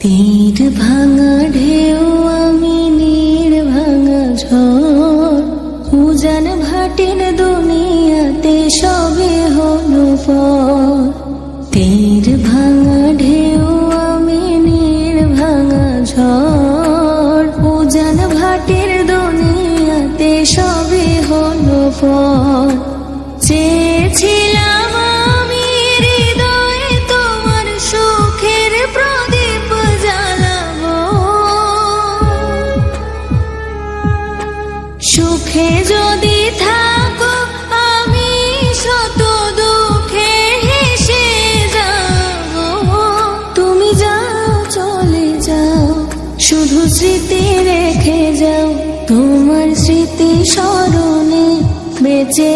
তীর ভাঙা ঢেউ আমি নীড় ভাঙা ঝড়, উজান ভাটির দুনিয়াতে সবে হলো পর। তীর ভাঙা ঢেউ আমি নীড় ভাঙা ঝড়, উজান ভাটির দুনিয়াতে সবে হলো পর। চেয়েছিলাম আমি হৃদয়ে তোমার সুখের প্রদীপ জ্বালাবো, সুখে যদি থাকো আমি শত দুঃখে হেসে যাব। তুমি যাও চলে যাও, শুধু স্মৃতি রেখে যাও, তোমার স্মৃতি স্মরণে বেঁচে